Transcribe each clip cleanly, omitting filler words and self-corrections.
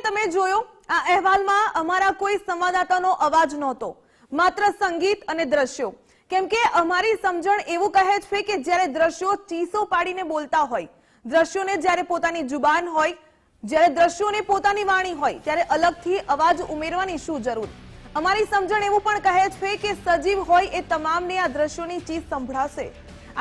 તમે જોયો આ અહેવાલમાં અમારા કોઈ સંવાદદાતાનો અવાજ નહોતો, માત્ર સંગીત અને દ્રશ્યો. કેમ કે અમારી સમજણ એવું કહે છે કે જ્યારે દ્રશ્યો ચીસો પાડીને બોલતા હોય, દ્રશ્યોને જ્યારે પોતાની જુબાન હોય, જ્યારે દ્રશ્યોને પોતાની વાણી હોય, ત્યારે અલગથી અવાજ ઉમેરવાની શું જરૂર? અમારી સમજણ એવું પણ કહે છે કે સજીવ હોય એ તમામને આ દ્રશ્યોની ચીસ સંભળાશે.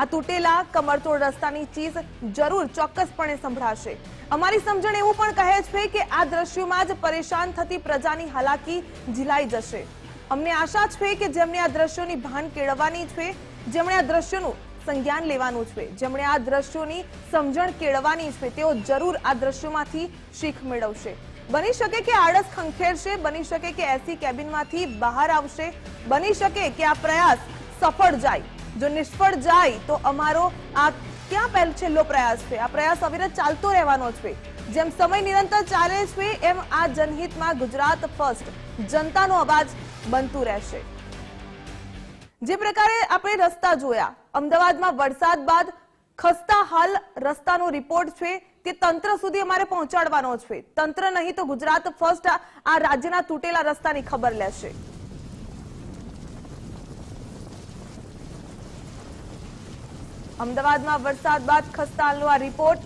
આ તૂટેલા કમરતોડ રસ્તાની ચીસ જરૂર ચોક્કસપણે સંભળાશે. અમારી સમજણ એવું પણ કહે છે કે આ દ્રશ્યોમાં જ પરેશાન થતી પ્રજાની હાલાકી ઝીલાઈ જશે. અમને આશા છે કે જેમણે આ દ્રશ્યોની ભાન કેળવવાની છે, જેમણે આ દ્રશ્યોનું સંજ્ઞાન લેવાનું છે, જેમણે આ દ્રશ્યોની સમજણ કેળવવાની છે, તેઓ જરૂર આ દ્રશ્યોમાંથી શીખ મેળવશે. બની શકે કે આળસ ખંખેરશે, બની શકે કે એસી કેબિનમાંથી બહાર આવશે, બની શકે કે આ પ્રયાસ સફળ જાય. જો નિષ્ફળ જાય તો અમારો આ ક્યાં પહેલો છેલ્લો પ્રયાસ છે? આ પ્રયાસ અવિરત ચાલતો રહેવાનો છે. જેમ સમય નિરંતર ચાલે છે એમ આ જનહિતમાં ગુજરાત ફર્સ્ટ જનતાનો અવાજ બનતું રહેશે. જે પ્રકારે આપણે રસ્તા જોયા, અમદાવાદમાં વરસાદ બાદ ખસ્તા હાલ રસ્તાનો રિપોર્ટ છે તે તંત્ર સુધી અમારે પહોંચાડવાનો છે. તંત્ર નહીં તો ગુજરાત ફર્સ્ટ આ રાજ્યના તૂટેલા રસ્તાની ખબર લેશે. અમદાવાદમાં વરસાદ બાદ ખસ્તા હાલનો આ રિપોર્ટ.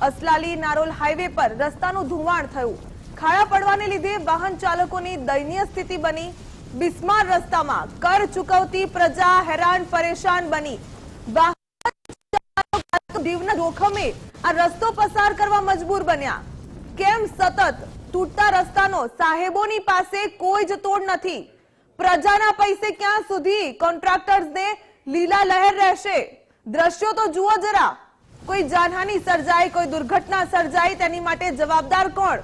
અસલાલી નારોલ હાઈવે પર રસ્તાનું ધોવાણ થયું. ખાડા પડવાને લીધે વાહન ચાલકોની દયનીય સ્થિતિ બની. બિસ્માર રસ્તામાં કર ચૂકવતી પ્રજા હેરાન પરેશાન બની. જીવના જોખમે આ રસ્તો પસાર કરવા મજબૂર બન્યા. કેમ સતત તૂટતા રસ્તાનો સાહેબોની પાસે કોઈ જ તોડ નથી? પ્રજાના પૈસે ક્યાં સુધી કોન્ટ્રાક્ટર્સને લીલા લહેર રહેશે? દ્રશ્યો તો જુઓ જરા. કોઈ જાનહાની સર્જાય, કોઈ દુર્ઘટના સર્જાય, તેની માટે જવાબદાર કોણ?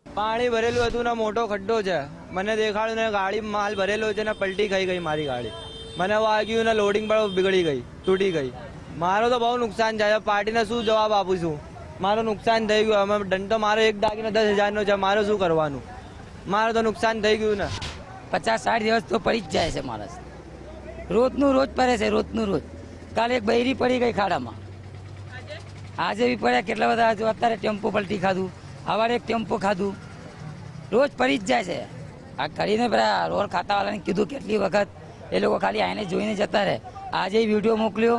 પાણી ભરેલું હતું ને મોટો ખડ્ડો છે. મને દેખાડ્યું ને ગાડી માલ ભરેલો છે ને પલટી ખાઈ ગઈ મારી ગાડી. મને વાગ્યું ને લોડિંગ પણ બિગડી ગઈ, તૂટી ગઈ. મારો તો બહુ નુકસાન થાય. પાર્ટીને શું જવાબ આપું છું? મારું નુકસાન થઈ ગયું. અમે દંડ મારો એક દાગીનો 10,000નો છે. મારે શું કરવાનું? મારે તો નુકસાન થઈ ગયું ને. 50-60 દિવસ તો પડી જ જાય છે માણસ. રોજનું રોજ પડે છે, રોજનું રોજ. કાલે એક બૈરી પડી ગઈ ખાડામાં, આજે બી પડ્યા કેટલા બધા. જો અત્યારે ટેમ્પો પલટી ખાધું, સવારે એક ટેમ્પો ખાધું. રોજ પડી જ જાય છે. આ કરીને પેલા રોડ ખાતાવાળાને કીધું કેટલી વખત, એ લોકો ખાલી આઈને જોઈને જતા રહે. આજે વિડીયો મોકલ્યો,